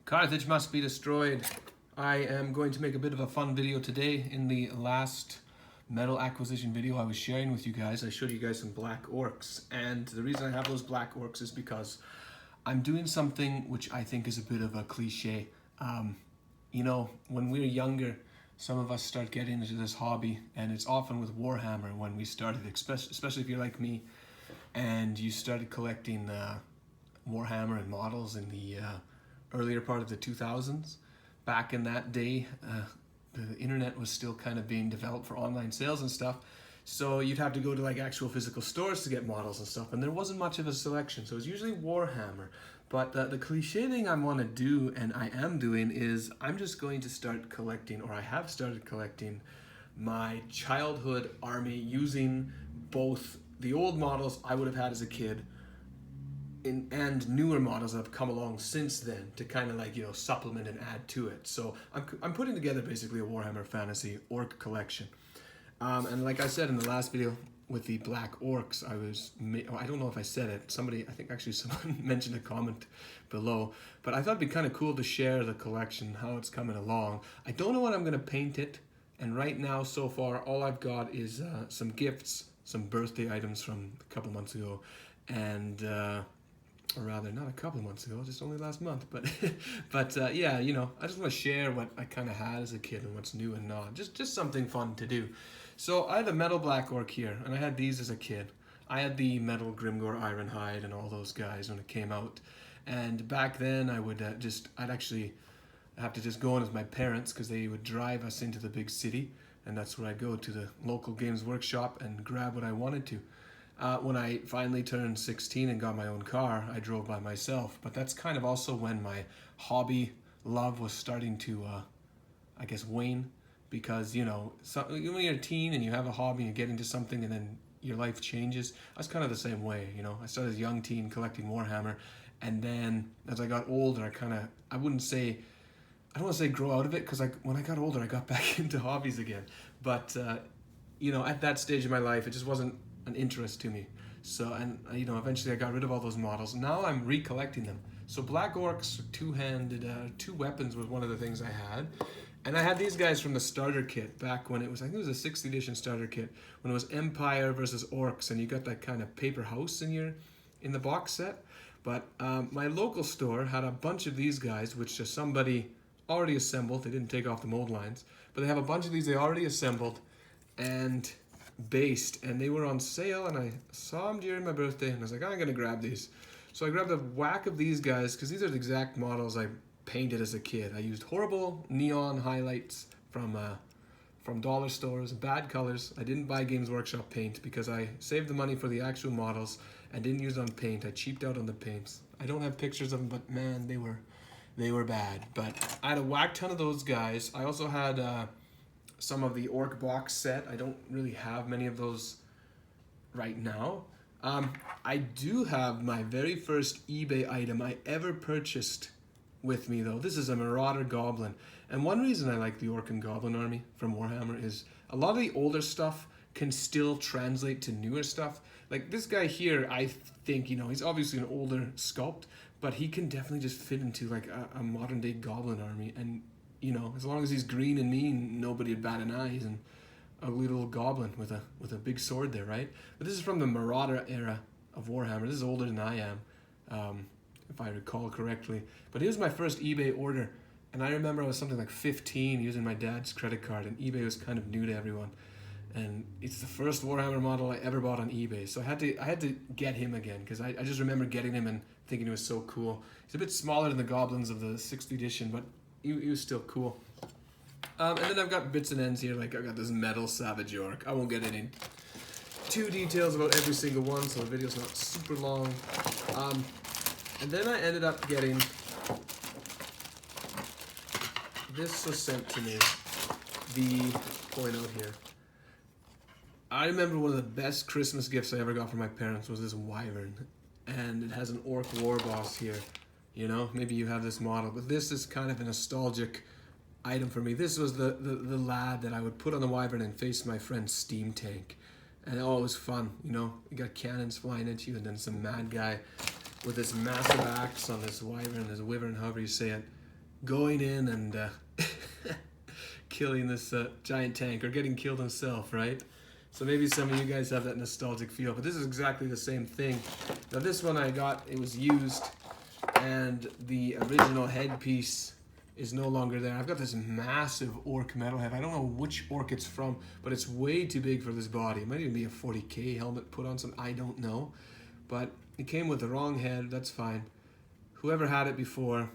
Carthage must be destroyed. I am going to make a bit of a fun video today. In the last metal acquisition video I was sharing with you guys, I showed you guys some black orcs. And the reason I have those black orcs is because I'm doing something which I think is a bit of a cliche. You know, when we're younger, some of us start getting into this hobby, and it's often with Warhammer when we started, especially if you're like me, and you started collecting Warhammer and models in the earlier part of the 2000s. Back in that day, the internet was still kind of being developed for online sales and stuff, so you'd have to go to like actual physical stores to get models and stuff, and there wasn't much of a selection, so it was usually Warhammer. But the cliche thing I want to do, and I am doing, is I'm just going to start collecting, or I have started collecting, my childhood army using both the old models I would have had as a kid and newer models that have come along since then to kind of like, you know, supplement and add to it. So I'm putting together basically a Warhammer Fantasy orc collection. And like I said in the last video with the black orcs, I don't know if I said it, I think actually someone mentioned a comment below, but I thought it'd be kind of cool to share the collection, how it's coming along. I don't know when I'm going to paint it, and right now so far all I've got is some gifts, some birthday items from a couple months ago, and or rather not a couple months ago, just only last month, but yeah, you know, I just want to share what I kind of had as a kid and what's new and not, just something fun to do. So I have a metal black orc here, and I had these as a kid. I had the metal Grimgor Ironhide and all those guys when it came out, and back then I would I'd actually have to just go in with my parents because they would drive us into the big city, and that's where I'd go to the local Games Workshop and grab what I wanted to. When I finally turned 16 and got my own car, I drove by myself, but that's kind of also when my hobby love was starting to, I guess, wane, because, you know, when you're a teen and you have a hobby and you get into something and then your life changes. I was kind of the same way, you know. I started as a young teen collecting Warhammer, and then as I got older, I don't want to say grow out of it, because when I got older, I got back into hobbies again. But, you know, at that stage of my life, it just wasn't an interest to me. So, and you know, eventually I got rid of all those models. Now I'm recollecting them. So black orcs, two-handed, two weapons was one of the things I had. And I had these guys from the starter kit back when it was, I think it was a 6th edition starter kit, when it was Empire versus Orcs, and you got that kind of paper house in the box set. But my local store had a bunch of these guys, which just somebody already assembled. They didn't take off the mold lines, but they have a bunch of these they already assembled and based, and they were on sale, and I saw them during my birthday, and I was like, I'm gonna grab these. So I grabbed a whack of these guys, because these are the exact models I painted as a kid. I used horrible neon highlights from dollar stores, bad colors. I didn't buy Games Workshop paint because I saved the money for the actual models and didn't use it on paint. I cheaped out on the paints. I don't have pictures of them, but man, they were bad. But I had a whack ton of those guys. I also had some of the orc box set. I don't really have many of those right now. I do have my very first eBay item I ever purchased with me, though. This is a Marauder Goblin. And one reason I like the Orc and Goblin army from Warhammer is a lot of the older stuff can still translate to newer stuff. Like this guy here, I think, you know, he's obviously an older sculpt, but he can definitely just fit into like a modern day Goblin army. And you know, as long as he's green and mean, nobody would bat an eye. He's an ugly little goblin with a big sword there, right? But this is from the Marauder era of Warhammer. This is older than I am, if I recall correctly. But it was my first eBay order, and I remember I was something like 15 using my dad's credit card, and eBay was kind of new to everyone. And it's the first Warhammer model I ever bought on eBay, so I had to get him again, because I just remember getting him and thinking he was so cool. He's a bit smaller than the goblins of the 6th edition, but he was still cool. And then I've got bits and ends here, like I've got this metal Savage Orc. I won't get into too details about every single one, so the video's not super long. And then I ended up getting, this was sent to me, point out here. I remember one of the best Christmas gifts I ever got from my parents was this wyvern, and it has an orc war boss here. You know, maybe you have this model, but this is kind of a nostalgic item for me. This was the lad that I would put on the wyvern and face my friend's steam tank. And oh, it was fun, you know. You got cannons flying at you, and then some mad guy with this massive axe on this wyvern, however you say it. going in and killing this giant tank, or getting killed himself, right? So maybe some of you guys have that nostalgic feel, but this is exactly the same thing. Now this one I got, it was used, and the original headpiece is no longer there. I've got this massive orc metal head. I don't know which orc it's from, but it's way too big for this body. It might even be a 40K helmet put on some, I don't know. But it came with the wrong head, that's fine. Whoever had it before,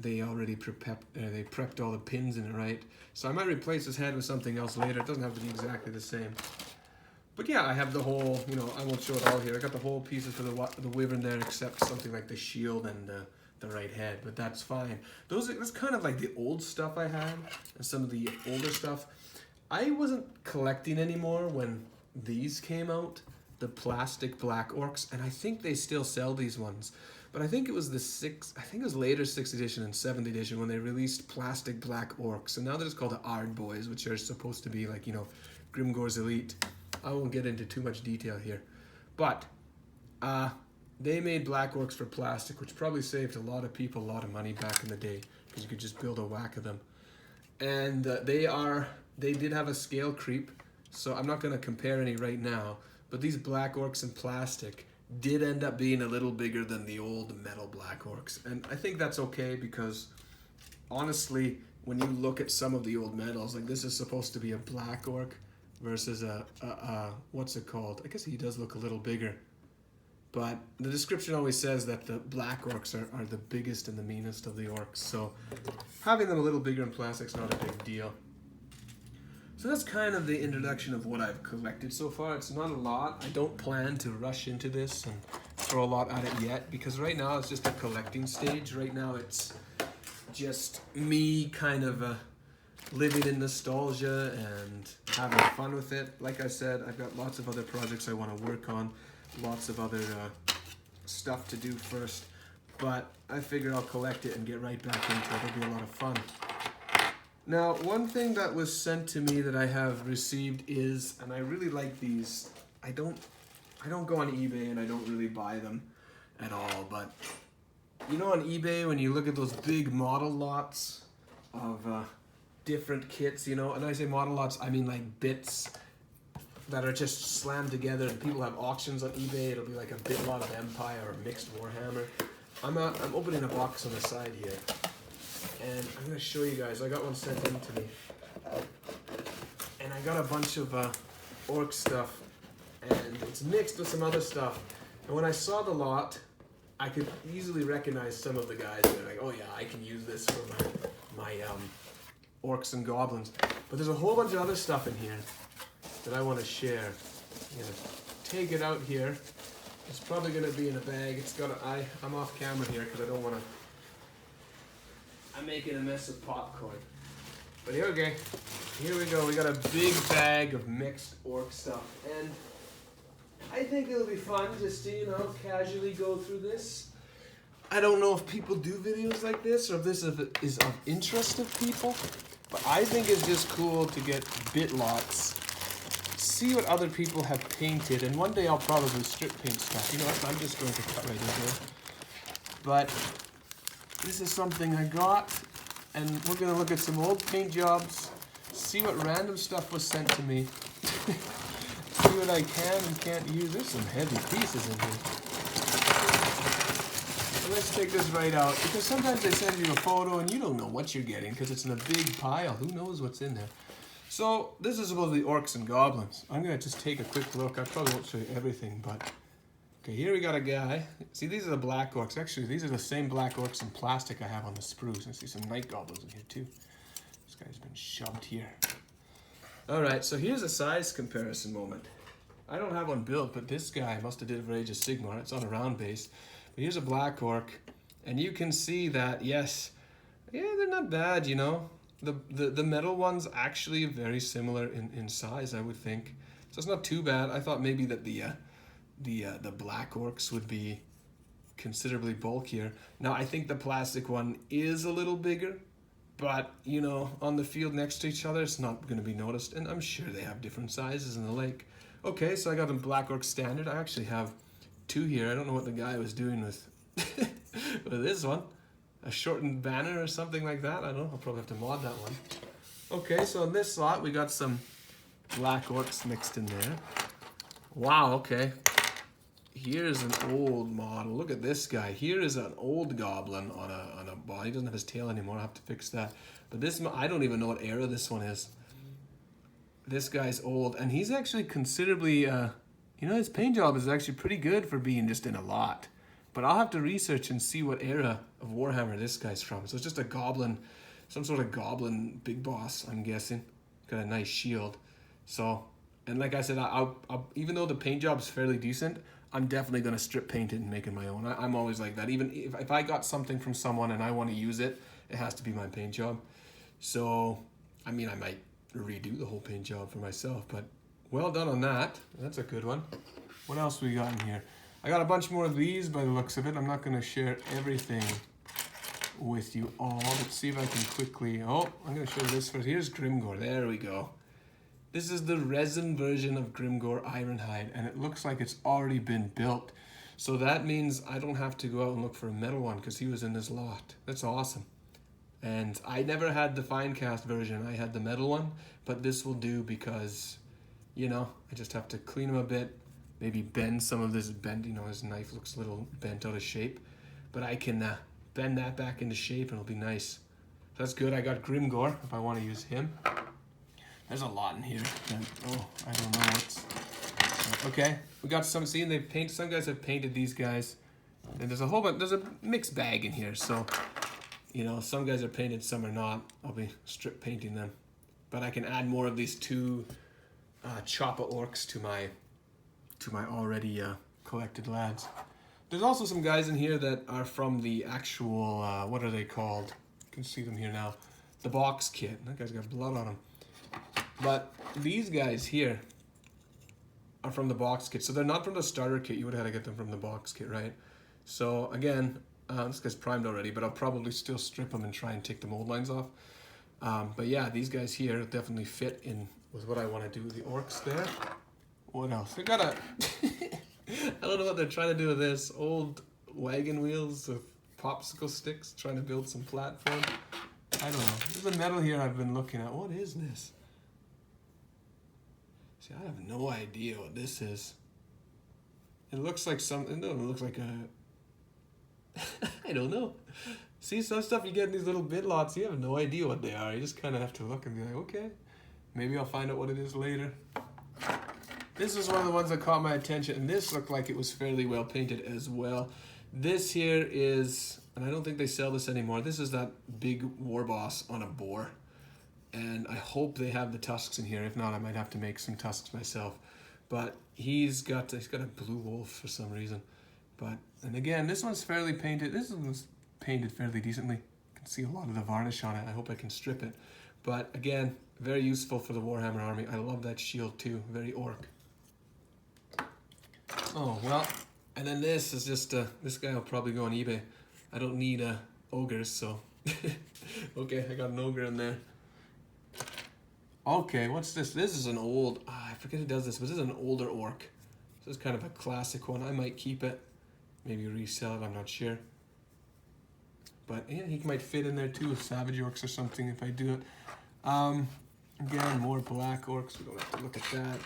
they already prepped all the pins in it, right? So I might replace this head with something else later. It doesn't have to be exactly the same. But yeah, I have the whole, you know, I won't show it all here. I got the whole pieces for the wyvern there, except something like the shield and the right head, but that's fine. That's kind of like the old stuff I had, and some of the older stuff. I wasn't collecting anymore when these came out, the plastic black orcs, and I think they still sell these ones. But I think it was later 6th edition and 7th edition when they released plastic black orcs, and now they're just called the Ard Boys, which are supposed to be like, you know, Grimgor's Elite. I won't get into too much detail here, but they made black orcs for plastic, which probably saved a lot of people a lot of money back in the day, because you could just build a whack of them. And they did have a scale creep, so I'm not going to compare any right now, but these black orcs in plastic did end up being a little bigger than the old metal black orcs. And I think that's okay, because honestly, when you look at some of the old metals, like this is supposed to be a black orc versus what's it called? I guess he does look a little bigger. But the description always says that the black orcs are the biggest and the meanest of the orcs. So having them a little bigger in plastic's not a big deal. So that's kind of the introduction of what I've collected so far. It's not a lot. I don't plan to rush into this and throw a lot at it yet, because right now it's just a collecting stage. Right now it's just me kind of living in nostalgia and having fun with it. Like I said, I've got lots of other projects I want to work on, lots of other stuff to do first, but I figure I'll collect it and get right back into it. It'll be a lot of fun. Now, one thing that was sent to me that I have received is, and I really like these, I don't go on eBay and I don't really buy them at all, but you know, on eBay when you look at those big model lots of different kits, you know, and I say model lots, I mean like bits that are just slammed together, and people have auctions on eBay. It'll be like a bit lot of Empire or mixed Warhammer. I'm opening a box on the side here, and I'm gonna show you guys. I got one sent in to me, and I got a bunch of orc stuff, and it's mixed with some other stuff. And when I saw the lot, I could easily recognize some of the guys. They're like, oh yeah, I can use this for my Orcs and Goblins. But there's a whole bunch of other stuff in here that I want to share. I'm gonna take it out here. It's probably gonna be in a bag. It's got I'm off camera here because I don't want to. I'm making a mess of popcorn. But here we go. We got a big bag of mixed orc stuff, and I think it'll be fun just to, you know, casually go through this. I don't know if people do videos like this or if this is of interest of people, but I think it's just cool to get bit lots, see what other people have painted, and one day I'll probably strip paint stuff. You know what? I'm just going to cut right in here. But this is something I got, and we're going to look at some old paint jobs, see what random stuff was sent to me, see what I can and can't use. There's some heavy pieces in here. So let's take this right out, because sometimes they send you a photo and you don't know what you're getting because it's in a big pile. Who knows what's in there? So this is supposed to be Orcs and Goblins. I'm going to just take a quick look. I probably won't show you everything, but okay, here we got a guy. See, these are the black orcs. Actually, these are the same black orcs in plastic I have on the spruce. I see some night goblins in here too. This guy's been shoved here. Alright, so here's a size comparison moment. I don't have one built, but this guy must have did it for Age of Sigmar. It's on a round base. But here's a black orc, and you can see that, yes, yeah, they're not bad, you know. The metal one's actually very similar in size, I would think. So it's not too bad. I thought maybe that the black orcs would be considerably bulkier. Now, I think the plastic one is a little bigger, but, you know, on the field next to each other, it's not going to be noticed. And I'm sure they have different sizes in the lake. Okay, so I got a black orc standard. I actually have two here. I don't know what the guy was doing with, with this one. a shortened banner or something like that. I don't know. I'll probably have to mod that one. Okay, so in this slot, we got some black orcs mixed in there. Wow, okay. Here's an old model. Look at this guy. Here is an old goblin on a body. He doesn't have his tail anymore. I'll have to fix that. But this, I don't even know what era this one is. This guy's old, and he's actually considerably, you know, his paint job is actually pretty good for being just in a lot. But I'll have to research and see what era of Warhammer this guy's from. So it's just a goblin, some sort of goblin big boss, I'm guessing. Got a nice shield. So, and like I said, I'll even though the paint job is fairly decent, I'm definitely going to strip paint it and make it my own. I'm always like that. Even if I got something from someone and I want to use it, it has to be my paint job. So, I mean, I might redo the whole paint job for myself, but well done on that. That's a good one. What else we got in here? I got a bunch more of these by the looks of it. I'm not going to share everything with you all. Let's see if I can quickly... Oh, I'm going to show this first. Here's Grimgore. There we go. This is the resin version of Grimgore Ironhide, and it looks like it's already been built. So that means I don't have to go out and look for a metal one because he was in this lot. That's awesome. And I never had the fine cast version. I had the metal one, but this will do because, you know, I just have to clean him a bit, maybe bend some of this bent, you know, his knife looks a little bent out of shape, but I can bend that back into shape and it'll be nice. So that's good. I got Grimgore if I want to use him. There's a lot in here. Oh, I don't know what's... Okay, we got some, see, they've painted, some guys have painted these guys, and there's a whole bunch, there's a mixed bag in here, so... You know, some guys are painted, some are not. I'll be strip painting them. But I can add more of these two Choppa orcs to my already collected lads. There's also some guys in here that are from the actual, what are they called? You can see them here now. The box kit. That guy's got blood on him. But these guys here are from the box kit. So they're not from the starter kit. You would have had to get them from the box kit, right? So again, this guy's primed already, but I'll probably still strip them and try and take the mold lines off. But yeah, these guys here definitely fit in with what I want to do with the orcs there. What else? They got a... I don't know what they're trying to do with this. Old wagon wheels with popsicle sticks, trying to build some platform. I don't know. There's a metal here I've been looking at. What is this? See, I have no idea what this is. It looks like something... No, it looks like a... I don't know. See, some stuff you get in these little bid lots, you have no idea what they are. You just kind of have to look and be like, okay, maybe I'll find out what it is later. This is one of the ones that caught my attention, and this looked like it was fairly well painted as well. This here is, and I don't think they sell this anymore, this is that big war boss on a boar. And I hope they have the tusks in here. If not, I might have to make some tusks myself. But he's got a blue wolf for some reason. But, and again, this one's fairly painted. This one's painted fairly decently. You can see a lot of the varnish on it. I hope I can strip it. But again, very useful for the Warhammer army. I love that shield too. Very orc. Oh, well, and then this is just, this guy will probably go on eBay. I don't need ogres, so. Okay, I got an ogre in there. Okay, what's this? This is an old, I forget who does this, but this is an older orc. This is kind of a classic one. I might keep it. Maybe resell it, I'm not sure. But yeah, he might fit in there too with Savage Orcs or something if I do it. Again, more black orcs, we don't have to look at that.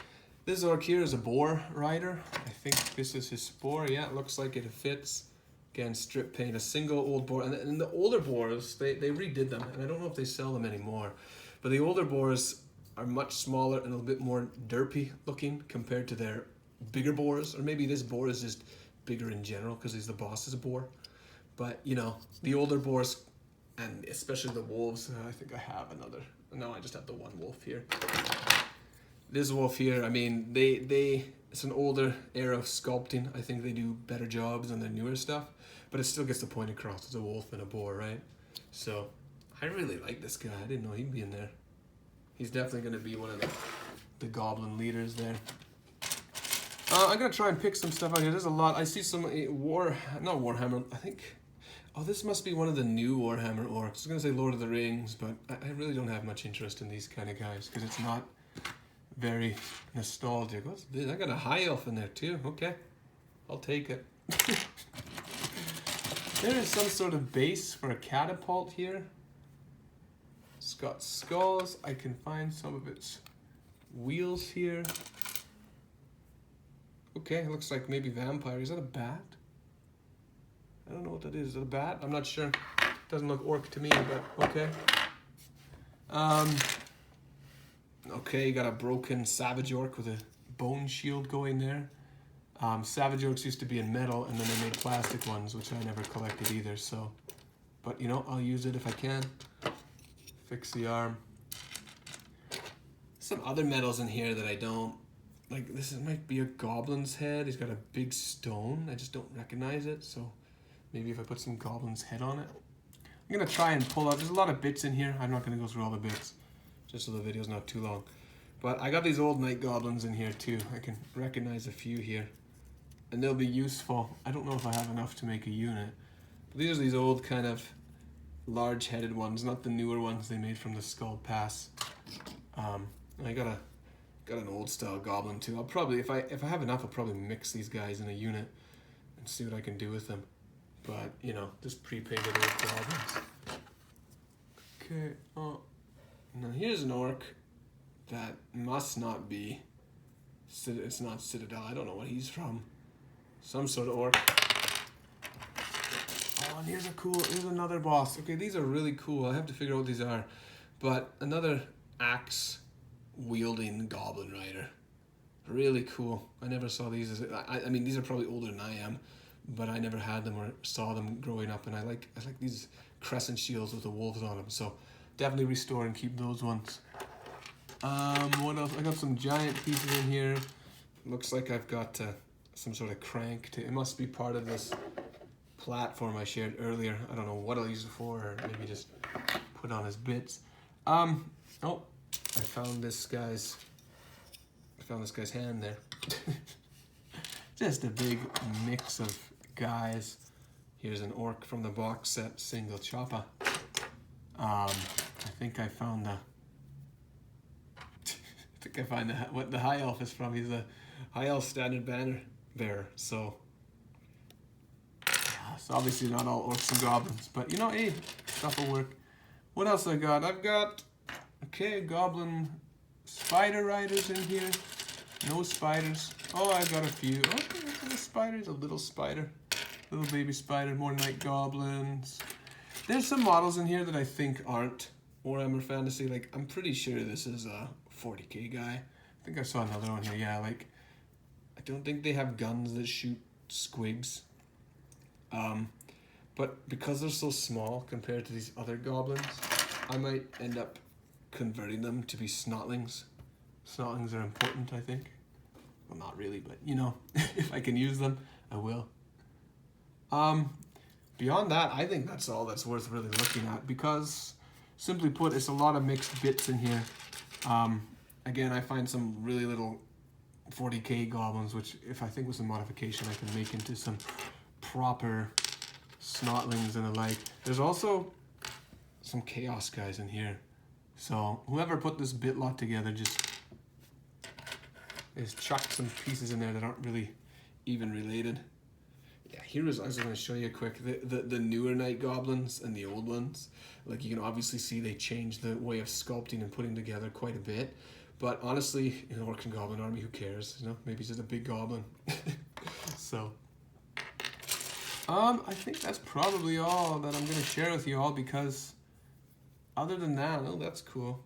This orc here is a boar rider. I think this is his spoor. Yeah, it looks like it fits. Again, strip paint, a single old boar. And the older boars, they redid them, and I don't know if they sell them anymore. But the older boars are much smaller and a little bit more derpy looking compared to their bigger boars. Or maybe this boar is just bigger in general because he's the boss's boar. But, you know, the older boars, and especially the wolves, I think I have another. No, I just have the one wolf here. This wolf here, I mean, it's an older era of sculpting. I think they do better jobs on the newer stuff, but it still gets the point across. It's a wolf and a boar, right? So, I really like this guy. I didn't know he'd be in there. He's definitely going to be one of the goblin leaders there. I'm going to try and pick some stuff out here. There's a lot. I see some not Warhammer, I think. Oh, this must be one of the new Warhammer orcs. I was going to say Lord of the Rings, but I really don't have much interest in these kind of guys because it's not very nostalgic. What's this? I got a high elf in there too. Okay, I'll take it. There is some sort of base for a catapult here. It's got skulls. I can find some of its wheels here. Okay, it looks like maybe vampire. Is that a bat? I don't know what that is. Is that a bat? I'm not sure. Doesn't look orc to me, but okay. Okay, you got a broken savage orc with a bone shield going there. Savage orcs used to be in metal, and then they made plastic ones, which I never collected either, so. But, you know, I'll use it if I can. Fix the arm. Some other metals in here that I don't. Like, this might be a goblin's head. He's got a big stone. I just don't recognize it, so maybe if I put some goblin's head on it. I'm going to try and pull out. There's a lot of bits in here. I'm not going to go through all the bits, just so the video's not too long. But I got these old night goblins in here, too. I can recognize a few here. And they'll be useful. I don't know if I have enough to make a unit. But these are these old kind of large-headed ones, not the newer ones they made from the Skull Pass. I got an old-style goblin too. I'll probably, if I have enough, I'll probably mix these guys in a unit and see what I can do with them. But you know, just pre-painted old goblins. Okay. Oh, now here's an orc that must not be. It's not Citadel. I don't know what he's from. Some sort of orc. Oh, and here's another boss. Okay, these are really cool. I have to figure out what these are. But another axe wielding goblin rider. Really cool. I never saw these. I mean, these are probably older than I am, but I never had them or saw them growing up. And I like these crescent shields with the wolves on them. So definitely restore and keep those ones. What else? I got some giant pieces in here. Looks like I've got some sort of crank. It must be part of this platform I shared earlier. I don't know what I'll use it for, or maybe just put on as bits. Oh, I found this guy's hand there. Just a big mix of guys. Here's an orc from the box set, single chopper. I think I found what the high elf is from. He's a high elf standard banner bearer. So it's obviously not all orcs and goblins, but you know, hey, stuff will work. What else I got? I've got goblin spider riders in here. No spiders. Oh, I got a few. Okay, the spiders, a little spider, little baby spider, more night goblins. There's some models in here that I think aren't Warhammer Fantasy. Like, I'm pretty sure this is a 40k guy. I think I saw another one here. Yeah, like, I don't think they have guns that shoot squigs. But because they're so small compared to these other goblins, I might end up converting them to be snotlings. Snotlings are important, I think. Well, not really, but you know, if I can use them, I will. Beyond that, I think that's all that's worth really looking at, because simply put, it's a lot of mixed bits in here. Again, I find some really little 40k goblins, which if I think with some modification, I can make into some proper snotlings and the like. There's also some chaos guys in here. So whoever put this bit lot together just chucked some pieces in there that aren't really even related. Yeah, I was going to show you quick the newer night goblins and the old ones. Like, you can obviously see they changed the way of sculpting and putting together quite a bit. But honestly, in the Orc and Goblin army, who cares? You know, maybe it's just a big goblin. So, I think that's probably all that I'm going to share with you all, because other than that, oh, that's cool.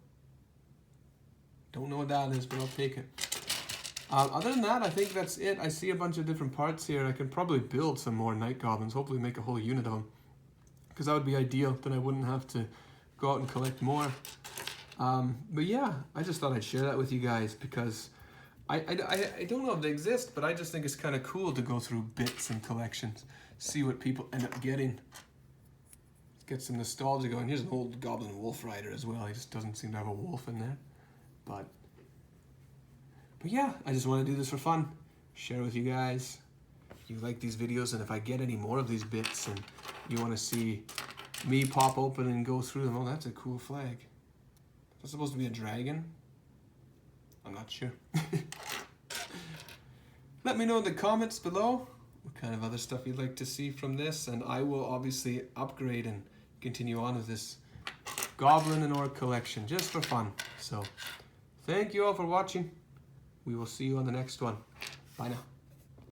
Don't know what that is, but I'll take it. Other than that, I think that's it. I see a bunch of different parts here. I can probably build some more night goblins, hopefully make a whole unit of them, because that would be ideal. Then I wouldn't have to go out and collect more. But yeah, I just thought I'd share that with you guys, because I don't know if they exist, but I just think it's kind of cool to go through bits and collections, see what people end up getting. Get some nostalgia going. Here's an old goblin wolf rider as well. He just doesn't seem to have a wolf in there. But yeah, I just want to do this for fun. Share with you guys. If you like these videos, and if I get any more of these bits and you want to see me pop open and go through them, oh, that's a cool flag. Is that supposed to be a dragon? I'm not sure. Let me know in the comments below what kind of other stuff you'd like to see from this, and I will obviously upgrade and continue on with this Goblin and Orc collection just for fun. So thank you all for watching. We will see you on the next one. Bye now.